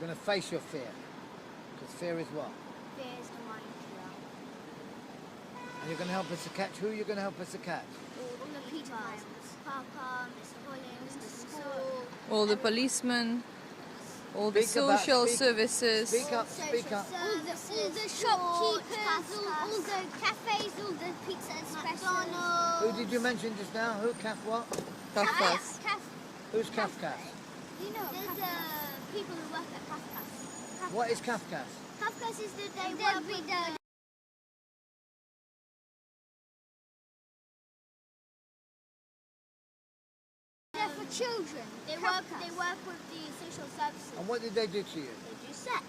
going to face your fear. Because fear is what? Fear is the mind killer. And you're going to help us to catch. Who are you going to help us to catch? All the people. Papa, Mr. Hollins, the school. All the policemen, all the services. Speak up, speak up. All the shopkeepers, all the cafes, all the pizza expressions. Who did you mention just now? Who? Caf what? Kafkas. Who's Kafkas? You know, there's people who work at Kafkas. What is Kafkas? Kafkas is the they work with the... They're for children. They work with the social services. And what did they do to you? They do sex.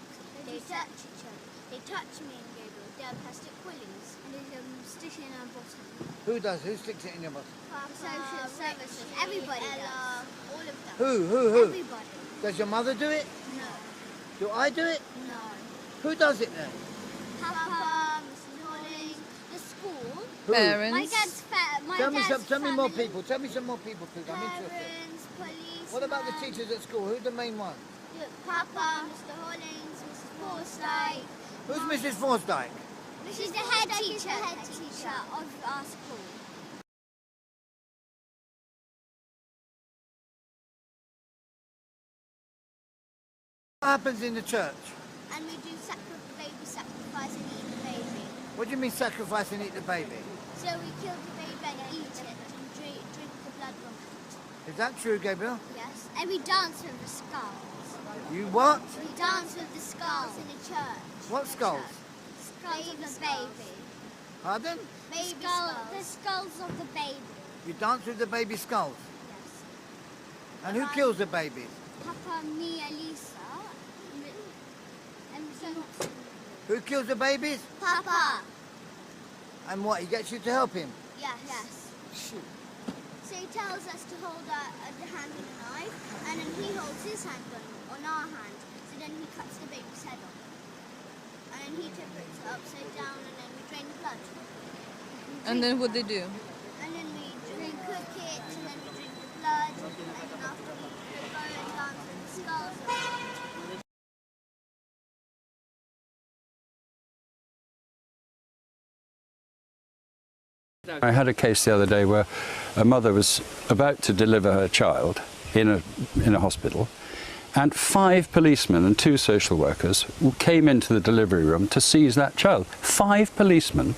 They touch each other. They touch me and Gabriel. They have plastic quillings. And they stick it in our bottom. Who does? Who sticks it in your bottom? Social services. Everybody does. All of them. Who? Everybody. Does your mother do it? No. Do I do it? No. Who does it then? Papa, Mrs. Hollins, the school. Who? Parents. My dad's Tell me more family. people. Tell me some more people, please. I'm interested. Parents, police. What about the teachers at school? Who's the main one? Papa, Mr. Hollins, Mrs. Forsyth. Who's Mrs. Forsdyke? She's the head teacher of our school. What happens in the church? And we do baby sacrifice and eat the baby. What do you mean sacrifice and eat the baby? So we kill the baby and eat it and drink the blood from it. Is that true, Gabriel? Yes. And we dance with the skulls. You what? We dance with the skulls in the church. What skulls? Skulls of the baby. Pardon? Baby skulls. The skulls of the baby. You dance with the baby skulls? Yes. And who kills the babies? Papa, me, Elisa. And so Who kills the babies? Papa. And what, he gets you to help him? Yes. Shoot. So he tells us to hold the hand on the knife, and then he holds his hand on our hand, so then he cuts the baby's head off. And then he puts it upside down, and then we drain the blood. And then what they do? And then we cook it, and then we drink the blood, and then after we go and dance with the skulls. I had a case the other day where a mother was about to deliver her child in a hospital, and 5 policemen and 2 social workers came into the delivery room to seize that child. 5 policemen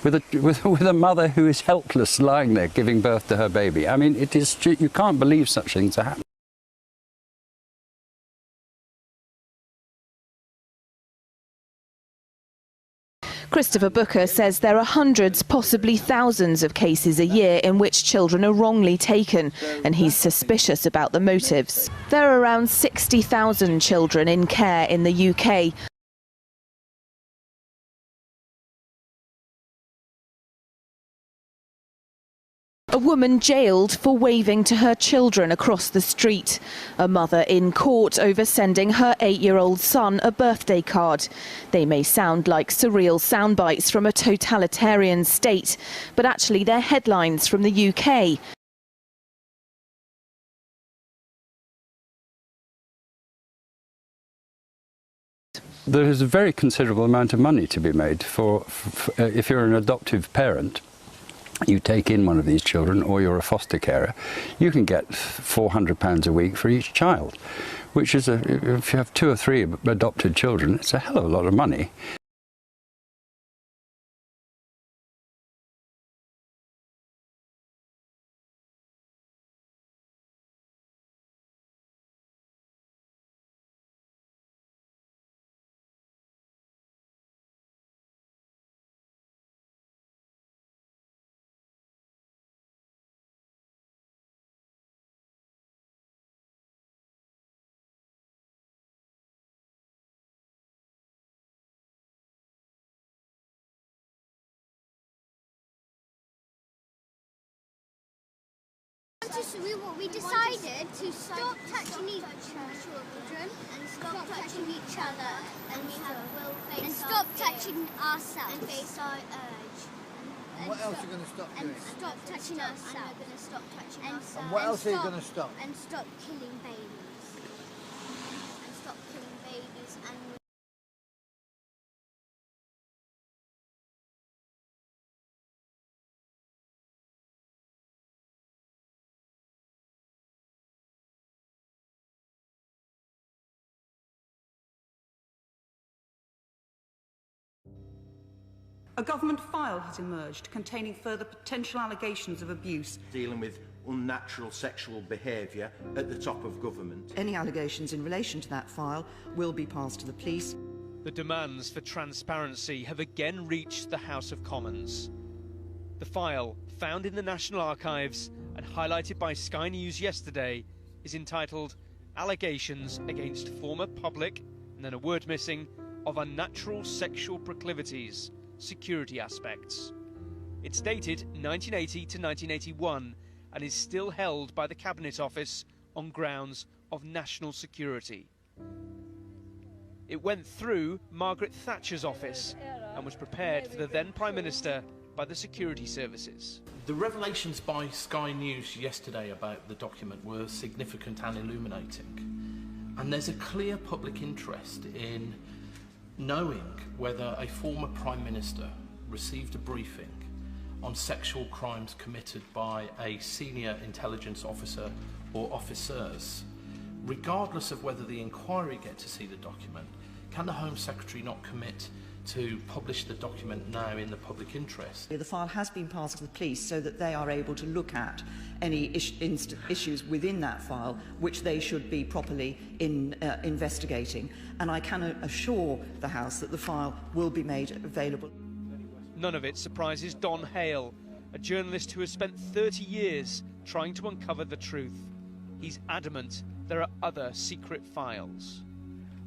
with a mother who is helpless lying there giving birth to her baby. I mean, you can't believe such things are happening. Christopher Booker says there are hundreds, possibly thousands of cases a year in which children are wrongly taken, and he's suspicious about the motives. There are around 60,000 children in care in the UK. A woman jailed for waving to her children across the street. A mother in court over sending her 8-year-old son a birthday card. They may sound like surreal soundbites from a totalitarian state, but actually they're headlines from the UK. There is a very considerable amount of money to be made for if you're an adoptive parent. You take in one of these children, or you're a foster carer, you can get £400 a week for each child, which is, if you have 2 or 3 adopted children, it's a hell of a lot of money. We decided to stop touching each children and stop touching each other, and stop touching ourselves and face our urge. And what else are you going to stop doing? And stop touching ourselves. And we're going to stop touching ourselves. And what else are you going to stop? And stop killing babies. And stop stop killing babies and A government file has emerged containing further potential allegations of abuse. Dealing with unnatural sexual behaviour at the top of government. Any allegations in relation to that file will be passed to the police. The demands for transparency have again reached the House of Commons. The file, found in the National Archives and highlighted by Sky News yesterday, is entitled Allegations Against Former Public, and then a word missing, of Unnatural Sexual Proclivities, Security Aspects. It's dated 1980 to 1981 and is still held by the Cabinet Office on grounds of national security. It went through Margaret Thatcher's office and was prepared for the then Prime Minister by the security services. The revelations by Sky News yesterday about the document were significant and illuminating. And there's a clear public interest in knowing whether a former Prime Minister received a briefing on sexual crimes committed by a senior intelligence officer or officers. Regardless of whether the inquiry get to see the document, can the Home Secretary not commit to publish the document now in the public interest? The file has been passed to the police so that they are able to look at any issues within that file which they should be properly investigating. And I can assure the House that the file will be made available. None of it surprises Don Hale, a journalist who has spent 30 years trying to uncover the truth. He's adamant there are other secret files.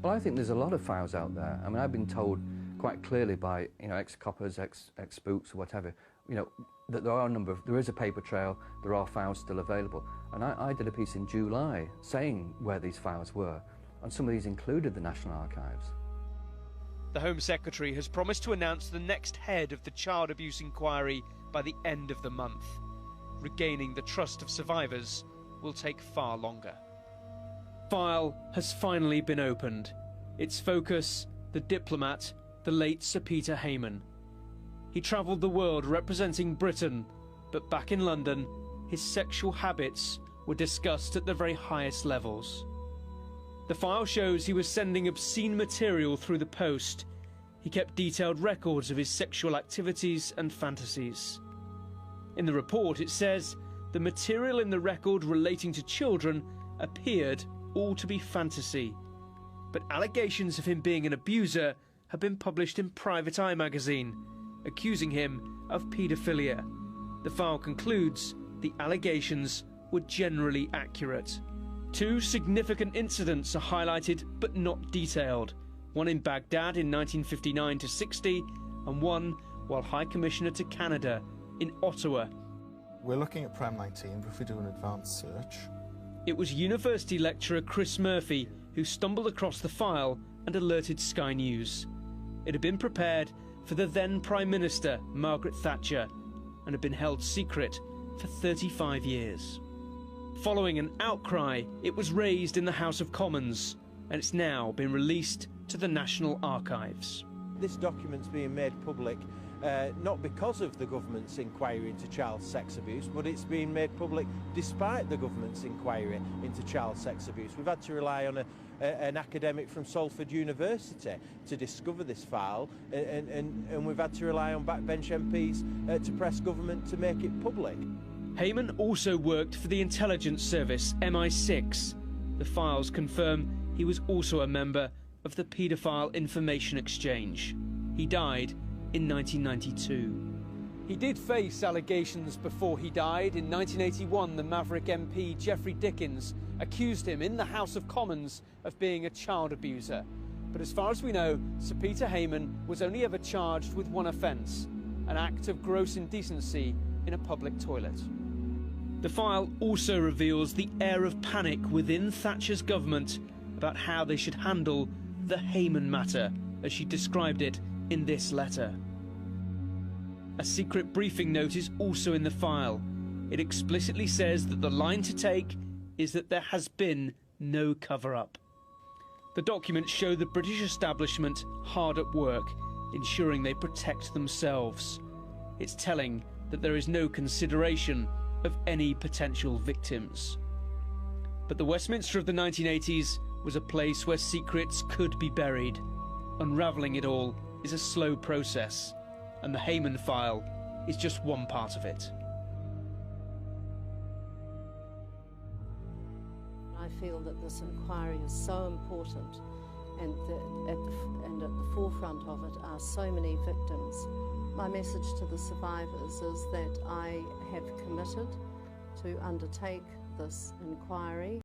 Well, I think there's a lot of files out there. I mean, I've been told quite clearly by, ex-coppers, ex-spooks or whatever, that there is a paper trail, there are files still available. And I did a piece in July saying where these files were, and some of these included the National Archives. The Home Secretary has promised to announce the next head of the child abuse inquiry by the end of the month. Regaining the trust of survivors will take far longer. The file has finally been opened. Its focus, the diplomat, the late Sir Peter Hayman. He travelled the world representing Britain, but back in London, his sexual habits were discussed at the very highest levels. The file shows he was sending obscene material through the post. He kept detailed records of his sexual activities and fantasies. In the report it says the material in the record relating to children appeared all to be fantasy, but allegations of him being an abuser have been published in Private Eye magazine, accusing him of paedophilia. The file concludes the allegations were generally accurate. 2 significant incidents are highlighted but not detailed, one in Baghdad in 1959 to 60, and one while High Commissioner to Canada in Ottawa. We're looking at Prem 19, but if we do an advanced search. It was university lecturer Chris Murphy who stumbled across the file and alerted Sky News. It had been prepared for the then Prime Minister, Margaret Thatcher, and had been held secret for 35 years. Following an outcry, it was raised in the House of Commons, and it's now been released to the National Archives. This document's being made public not because of the government's inquiry into child sex abuse, but it's being made public despite the government's inquiry into child sex abuse. We've had to rely on an academic from Salford University to discover this file, and we've had to rely on backbench MPs to press government to make it public. Hayman also worked for the intelligence service MI6. The files confirm he was also a member of the Paedophile Information Exchange. He died in 1992. He did face allegations before he died. In 1981, the Maverick MP Geoffrey Dickens accused him in the House of Commons of being a child abuser. But as far as we know, Sir Peter Hayman was only ever charged with one offence, an act of gross indecency in a public toilet. The file also reveals the air of panic within Thatcher's government about how they should handle the Hayman matter, as she described it in this letter. A secret briefing note is also in the file. It explicitly says that the line to take is that there has been no cover-up. The documents show the British establishment hard at work, ensuring they protect themselves. It's telling that there is no consideration of any potential victims. But the Westminster of the 1980s was a place where secrets could be buried. Unravelling it all is a slow process, and the Hayman file is just one part of it. I feel that this inquiry is so important, and that at the forefront of it are so many victims. My message to the survivors is that I have committed to undertake this inquiry.